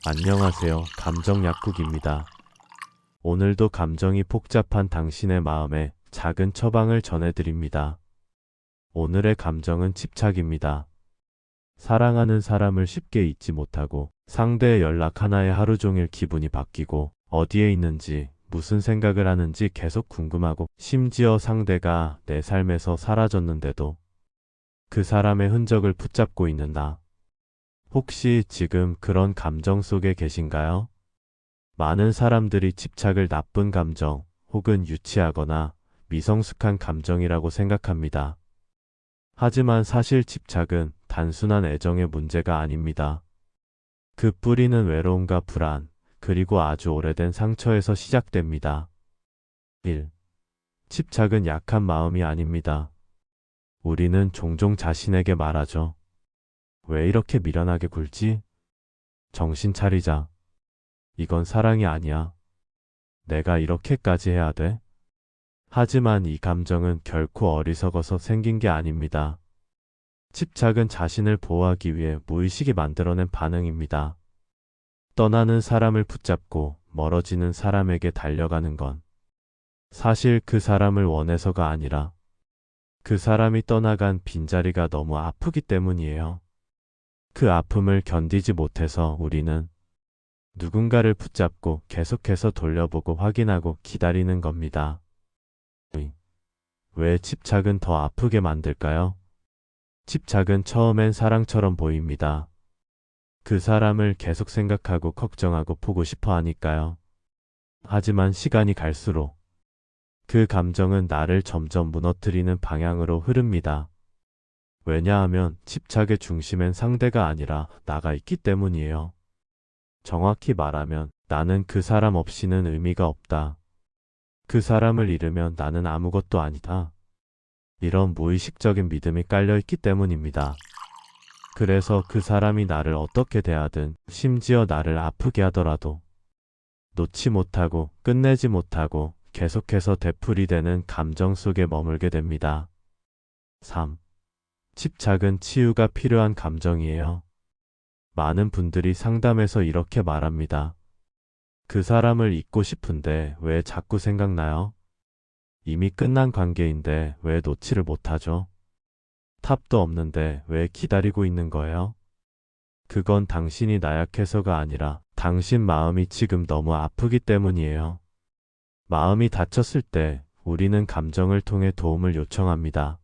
안녕하세요. 감정 약국입니다. 오늘도 감정이 복잡한 당신의 마음에 작은 처방을 전해드립니다. 오늘의 감정은 집착입니다. 사랑하는 사람을 쉽게 잊지 못하고 상대의 연락 하나에 하루 종일 기분이 바뀌고 어디에 있는지 무슨 생각을 하는지 계속 궁금하고 심지어 상대가 내 삶에서 사라졌는데도 그 사람의 흔적을 붙잡고 있는 나. 혹시 지금 그런 감정 속에 계신가요? 많은 사람들이 집착을 나쁜 감정 혹은 유치하거나 미성숙한 감정이라고 생각합니다. 하지만 사실 집착은 단순한 애정의 문제가 아닙니다. 그 뿌리는 외로움과 불안, 그리고 아주 오래된 상처에서 시작됩니다. 1. 집착은 약한 마음이 아닙니다. 우리는 종종 자신에게 말하죠. 왜 이렇게 미련하게 굴지? 정신 차리자. 이건 사랑이 아니야. 내가 이렇게까지 해야 돼? 하지만 이 감정은 결코 어리석어서 생긴 게 아닙니다. 집착은 자신을 보호하기 위해 무의식이 만들어낸 반응입니다. 떠나는 사람을 붙잡고 멀어지는 사람에게 달려가는 건 사실 그 사람을 원해서가 아니라 그 사람이 떠나간 빈자리가 너무 아프기 때문이에요. 그 아픔을 견디지 못해서 우리는 누군가를 붙잡고 계속해서 돌려보고 확인하고 기다리는 겁니다. 왜 집착은 더 아프게 만들까요? 집착은 처음엔 사랑처럼 보입니다. 그 사람을 계속 생각하고 걱정하고 보고 싶어 하니까요. 하지만 시간이 갈수록 그 감정은 나를 점점 무너뜨리는 방향으로 흐릅니다. 왜냐하면 집착의 중심엔 상대가 아니라 나가 있기 때문이에요. 정확히 말하면 나는 그 사람 없이는 의미가 없다. 그 사람을 잃으면 나는 아무것도 아니다. 이런 무의식적인 믿음이 깔려있기 때문입니다. 그래서 그 사람이 나를 어떻게 대하든 심지어 나를 아프게 하더라도 놓지 못하고 끝내지 못하고 계속해서 되풀이되는 감정 속에 머물게 됩니다. 3. 집착은 치유가 필요한 감정이에요. 많은 분들이 상담에서 이렇게 말합니다. 그 사람을 잊고 싶은데 왜 자꾸 생각나요? 이미 끝난 관계인데 왜 놓지를 못하죠? 탑도 없는데 왜 기다리고 있는 거예요? 그건 당신이 나약해서가 아니라 당신 마음이 지금 너무 아프기 때문이에요. 마음이 다쳤을 때 우리는 감정을 통해 도움을 요청합니다.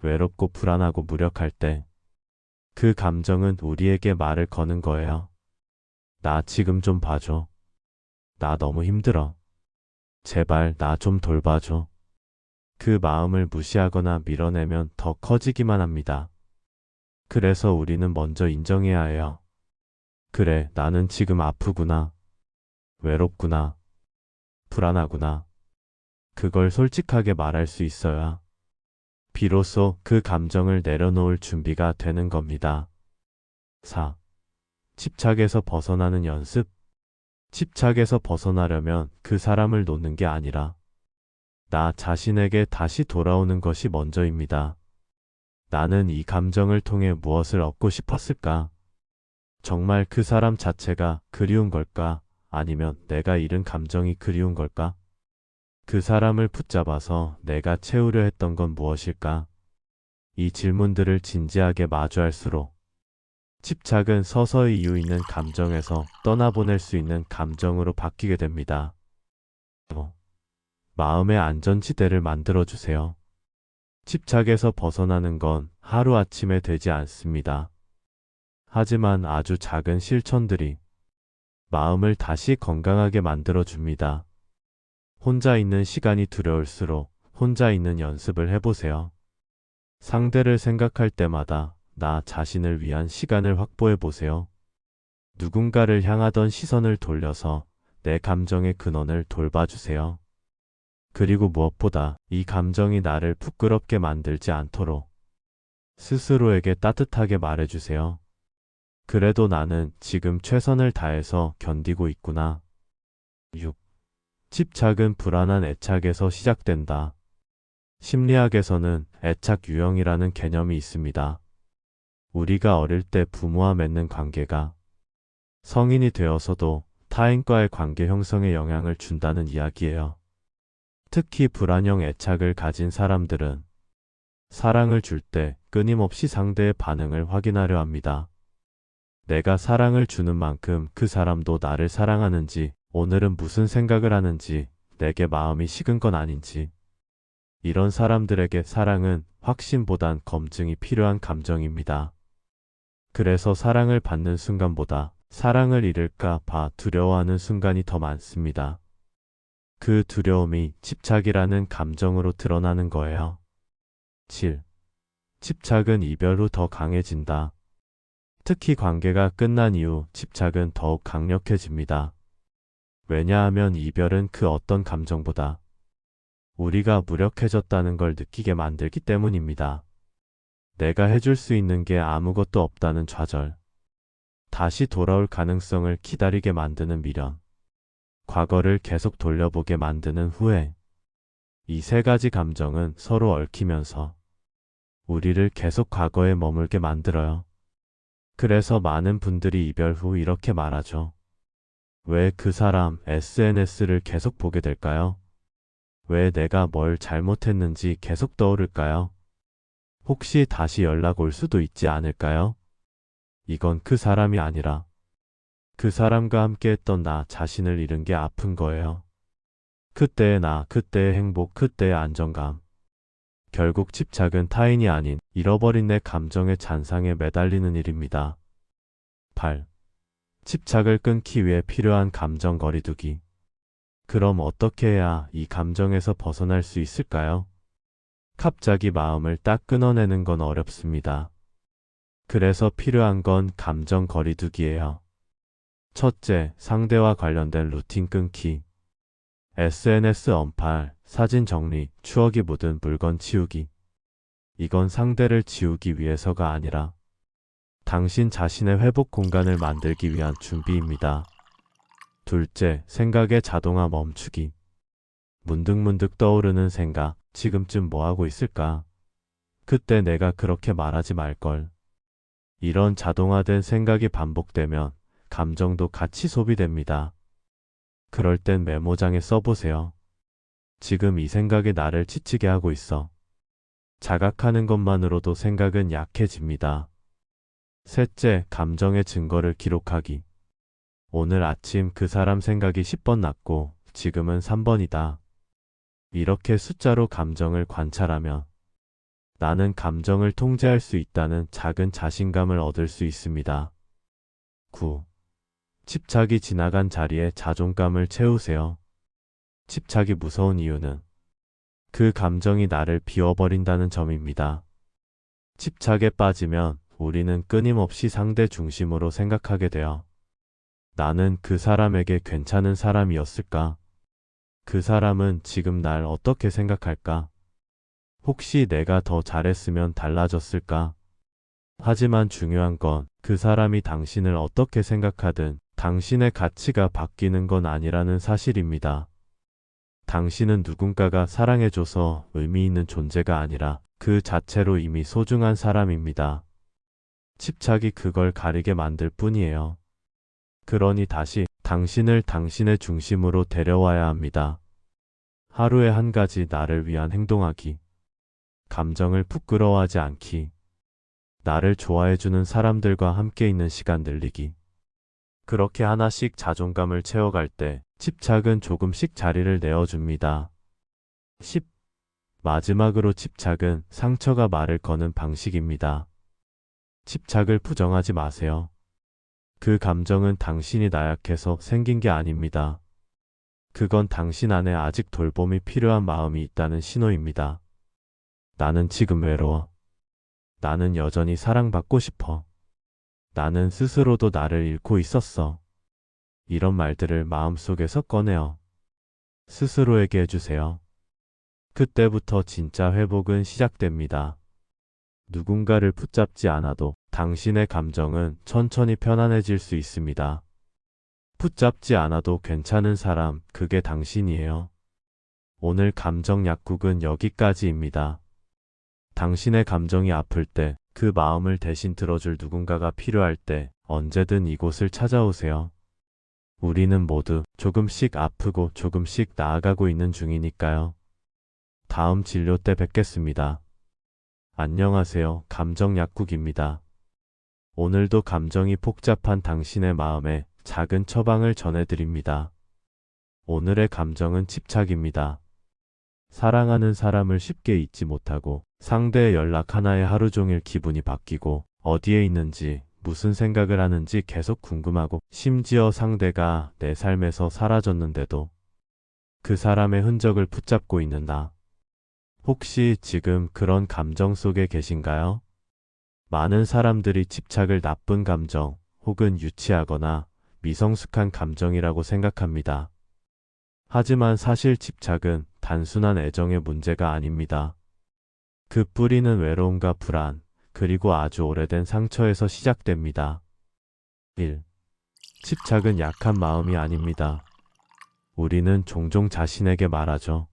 외롭고 불안하고 무력할 때 그 감정은 우리에게 말을 거는 거예요. 나 지금 좀 봐줘. 나 너무 힘들어. 제발 나 좀 돌봐줘. 그 마음을 무시하거나 밀어내면 더 커지기만 합니다. 그래서 우리는 먼저 인정해야 해요. 그래, 나는 지금 아프구나. 외롭구나. 불안하구나. 그걸 솔직하게 말할 수 있어야 비로소 그 감정을 내려놓을 준비가 되는 겁니다. 4. 집착에서 벗어나는 연습. 집착에서 벗어나려면 그 사람을 놓는 게 아니라 나 자신에게 다시 돌아오는 것이 먼저입니다. 나는 이 감정을 통해 무엇을 얻고 싶었을까? 정말 그 사람 자체가 그리운 걸까? 아니면 내가 잃은 감정이 그리운 걸까? 그 사람을 붙잡아서 내가 채우려 했던 건 무엇일까? 이 질문들을 진지하게 마주할수록 집착은 서서히 이유 있는 감정에서 떠나보낼 수 있는 감정으로 바뀌게 됩니다. 마음의 안전지대를 만들어주세요. 집착에서 벗어나는 건 하루아침에 되지 않습니다. 하지만 아주 작은 실천들이 마음을 다시 건강하게 만들어줍니다. 혼자 있는 시간이 두려울수록 혼자 있는 연습을 해보세요. 상대를 생각할 때마다 나 자신을 위한 시간을 확보해 보세요. 누군가를 향하던 시선을 돌려서 내 감정의 근원을 돌봐주세요. 그리고 무엇보다 이 감정이 나를 부끄럽게 만들지 않도록 스스로에게 따뜻하게 말해주세요. 그래도 나는 지금 최선을 다해서 견디고 있구나. 6. 집착은 불안한 애착에서 시작된다. 심리학에서는 애착 유형이라는 개념이 있습니다. 우리가 어릴 때 부모와 맺는 관계가 성인이 되어서도 타인과의 관계 형성에 영향을 준다는 이야기예요. 특히 불안형 애착을 가진 사람들은 사랑을 줄 때 끊임없이 상대의 반응을 확인하려 합니다. 내가 사랑을 주는 만큼 그 사람도 나를 사랑하는지, 오늘은 무슨 생각을 하는지, 내게 마음이 식은 건 아닌지. 이런 사람들에게 사랑은 확신보단 검증이 필요한 감정입니다. 그래서 사랑을 받는 순간보다 사랑을 잃을까 봐 두려워하는 순간이 더 많습니다. 그 두려움이 집착이라는 감정으로 드러나는 거예요. 7. 집착은 이별 후 더 강해진다. 특히 관계가 끝난 이후 집착은 더욱 강력해집니다. 왜냐하면 이별은 그 어떤 감정보다 우리가 무력해졌다는 걸 느끼게 만들기 때문입니다. 내가 해줄 수 있는 게 아무것도 없다는 좌절, 다시 돌아올 가능성을 기다리게 만드는 미련, 과거를 계속 돌려보게 만드는 후회. 이 세 가지 감정은 서로 얽히면서 우리를 계속 과거에 머물게 만들어요. 그래서 많은 분들이 이별 후 이렇게 말하죠. 왜 그 사람 SNS를 계속 보게 될까요? 왜 내가 뭘 잘못했는지 계속 떠오를까요? 혹시 다시 연락 올 수도 있지 않을까요? 이건 그 사람이 아니라 그 사람과 함께 했던 나 자신을 잃은 게 아픈 거예요. 그때의 나, 그때의 행복, 그때의 안정감. 결국 집착은 타인이 아닌 잃어버린 내 감정의 잔상에 매달리는 일입니다. 8. 집착을 끊기 위해 필요한 감정 거리두기. 그럼 어떻게 해야 이 감정에서 벗어날 수 있을까요? 갑자기 마음을 딱 끊어내는 건 어렵습니다. 그래서 필요한 건 감정 거리두기예요. 첫째, 상대와 관련된 루틴 끊기. SNS 언팔, 사진 정리, 추억이 묻은 물건 치우기. 이건 상대를 지우기 위해서가 아니라 당신 자신의 회복 공간을 만들기 위한 준비입니다. 둘째, 생각의 자동화 멈추기. 문득문득 떠오르는 생각, 지금쯤 뭐하고 있을까? 그때 내가 그렇게 말하지 말걸. 이런 자동화된 생각이 반복되면 감정도 같이 소비됩니다. 그럴 땐 메모장에 써보세요. 지금 이 생각이 나를 지치게 하고 있어. 자각하는 것만으로도 생각은 약해집니다. 셋째, 감정의 증거를 기록하기. 오늘 아침 그 사람 생각이 10번 났고 지금은 3번이다. 이렇게 숫자로 감정을 관찰하면 나는 감정을 통제할 수 있다는 작은 자신감을 얻을 수 있습니다. 9. 집착이 지나간 자리에 자존감을 채우세요. 집착이 무서운 이유는 그 감정이 나를 비워버린다는 점입니다. 집착에 빠지면 우리는 끊임없이 상대 중심으로 생각하게 돼요. 나는 그 사람에게 괜찮은 사람이었을까? 그 사람은 지금 날 어떻게 생각할까? 혹시 내가 더 잘했으면 달라졌을까? 하지만 중요한 건 그 사람이 당신을 어떻게 생각하든 당신의 가치가 바뀌는 건 아니라는 사실입니다. 당신은 누군가가 사랑해줘서 의미 있는 존재가 아니라 그 자체로 이미 소중한 사람입니다. 집착이 그걸 가리게 만들 뿐이에요. 그러니 다시 당신을 당신의 중심으로 데려와야 합니다. 하루에 한 가지 나를 위한 행동하기. 감정을 부끄러워하지 않기. 나를 좋아해주는 사람들과 함께 있는 시간 늘리기. 그렇게 하나씩 자존감을 채워갈 때 집착은 조금씩 자리를 내어줍니다. 10. 마지막으로 집착은 상처가 말을 거는 방식입니다. 집착을 부정하지 마세요. 그 감정은 당신이 나약해서 생긴 게 아닙니다. 그건 당신 안에 아직 돌봄이 필요한 마음이 있다는 신호입니다. 나는 지금 외로워. 나는 여전히 사랑받고 싶어. 나는 스스로도 나를 잃고 있었어. 이런 말들을 마음속에서 꺼내어 스스로에게 해주세요. 그때부터 진짜 회복은 시작됩니다. 누군가를 붙잡지 않아도 당신의 감정은 천천히 편안해질 수 있습니다. 붙잡지 않아도 괜찮은 사람, 그게 당신이에요. 오늘 감정 약국은 여기까지입니다. 당신의 감정이 아플 때 그 마음을 대신 들어줄 누군가가 필요할 때 언제든 이곳을 찾아오세요. 우리는 모두 조금씩 아프고 조금씩 나아가고 있는 중이니까요. 다음 진료 때 뵙겠습니다. 안녕하세요. 감정약국입니다. 오늘도 감정이 복잡한 당신의 마음에 작은 처방을 전해드립니다. 오늘의 감정은 집착입니다. 사랑하는 사람을 쉽게 잊지 못하고 상대의 연락 하나에 하루 종일 기분이 바뀌고 어디에 있는지 무슨 생각을 하는지 계속 궁금하고 심지어 상대가 내 삶에서 사라졌는데도 그 사람의 흔적을 붙잡고 있는 나. 혹시 지금 그런 감정 속에 계신가요? 많은 사람들이 집착을 나쁜 감정 혹은 유치하거나 미성숙한 감정이라고 생각합니다. 하지만 사실 집착은 단순한 애정의 문제가 아닙니다. 그 뿌리는 외로움과 불안, 그리고 아주 오래된 상처에서 시작됩니다. 1. 집착은 약한 마음이 아닙니다. 우리는 종종 자신에게 말하죠.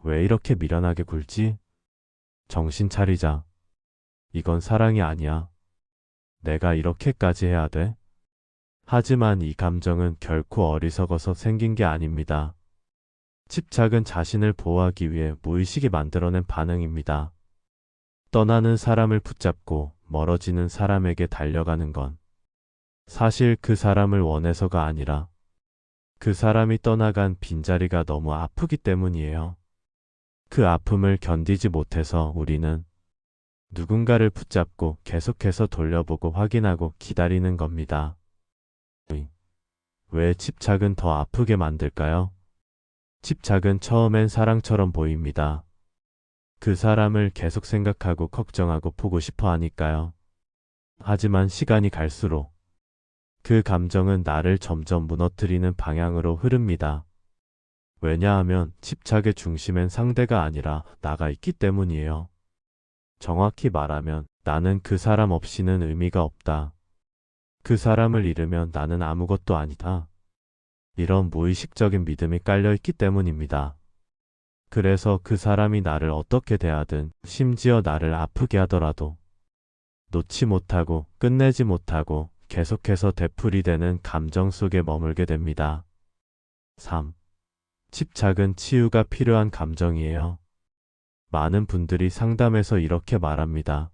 왜 이렇게 미련하게 굴지? 정신 차리자. 이건 사랑이 아니야. 내가 이렇게까지 해야 돼? 하지만 이 감정은 결코 어리석어서 생긴 게 아닙니다. 집착은 자신을 보호하기 위해 무의식이 만들어낸 반응입니다. 떠나는 사람을 붙잡고 멀어지는 사람에게 달려가는 건 사실 그 사람을 원해서가 아니라 그 사람이 떠나간 빈자리가 너무 아프기 때문이에요. 그 아픔을 견디지 못해서 우리는 누군가를 붙잡고 계속해서 돌려보고 확인하고 기다리는 겁니다. 왜 집착은 더 아프게 만들까요? 집착은 처음엔 사랑처럼 보입니다. 그 사람을 계속 생각하고 걱정하고 보고 싶어 하니까요. 하지만 시간이 갈수록 그 감정은 나를 점점 무너뜨리는 방향으로 흐릅니다. 왜냐하면 집착의 중심엔 상대가 아니라 나가 있기 때문이에요. 정확히 말하면 나는 그 사람 없이는 의미가 없다. 그 사람을 잃으면 나는 아무것도 아니다. 이런 무의식적인 믿음이 깔려있기 때문입니다. 그래서 그 사람이 나를 어떻게 대하든 심지어 나를 아프게 하더라도 놓지 못하고 끝내지 못하고 계속해서 되풀이되는 감정 속에 머물게 됩니다. 3. 집착은 치유가 필요한 감정이에요. 많은 분들이 상담에서 이렇게 말합니다.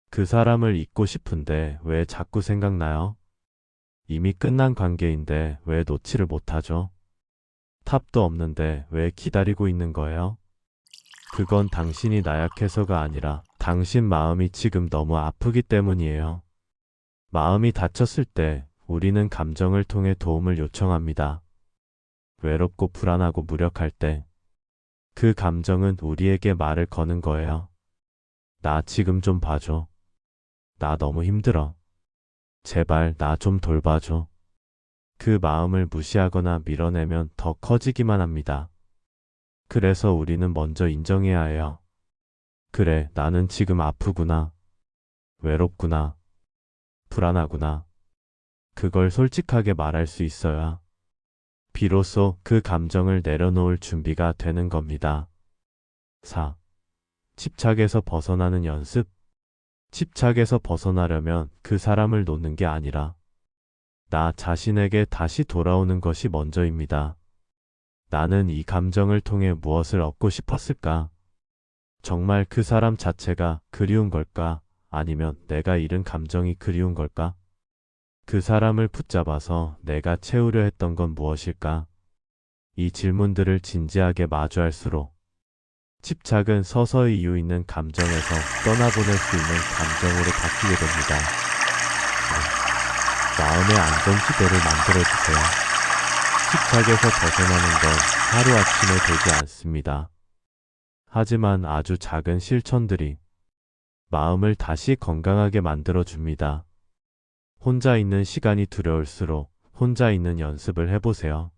그 사람을 잊고 싶은데 왜 자꾸 생각나요? 이미 끝난 관계인데 왜 놓지를 못하죠? 탑도 없는데 왜 기다리고 있는 거예요? 그건 당신이 나약해서가 아니라 당신 마음이 지금 너무 아프기 때문이에요. 마음이 다쳤을 때 우리는 감정을 통해 도움을 요청합니다. 외롭고 불안하고 무력할 때 그 감정은 우리에게 말을 거는 거예요. 나 지금 좀 봐줘. 나 너무 힘들어. 제발 나 좀 돌봐줘. 그 마음을 무시하거나 밀어내면 더 커지기만 합니다. 그래서 우리는 먼저 인정해야 해요. 그래, 나는 지금 아프구나. 외롭구나. 불안하구나. 그걸 솔직하게 말할 수 있어야 비로소 그 감정을 내려놓을 준비가 되는 겁니다. 4. 집착에서 벗어나는 연습. 집착에서 벗어나려면 그 사람을 놓는 게 아니라 나 자신에게 다시 돌아오는 것이 먼저입니다. 나는 이 감정을 통해 무엇을 얻고 싶었을까? 정말 그 사람 자체가 그리운 걸까? 아니면 내가 잃은 감정이 그리운 걸까? 그 사람을 붙잡아서 내가 채우려 했던 건 무엇일까? 이 질문들을 진지하게 마주할수록 집착은 서서히 이유 있는 감정에서 떠나보낼 수 있는 감정으로 바뀌게 됩니다. 마음의 안전지대를 만들어주세요. 집착에서 벗어나는 건 하루아침에 되지 않습니다. 하지만 아주 작은 실천들이 마음을 다시 건강하게 만들어줍니다. 혼자 있는 시간이 두려울수록 혼자 있는 연습을 해보세요.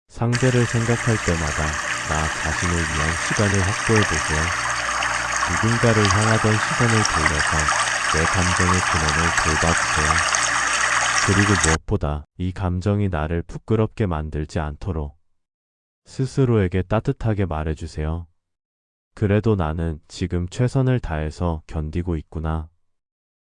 상대를 생각할 때마다 나 자신을 위한 시간을 확보해보세요. 누군가를 향하던 시선을 돌려서 내 감정의 근원을 돌봐주세요. 그리고 무엇보다 이 감정이 나를 부끄럽게 만들지 않도록 스스로에게 따뜻하게 말해주세요. 그래도 나는 지금 최선을 다해서 견디고 있구나.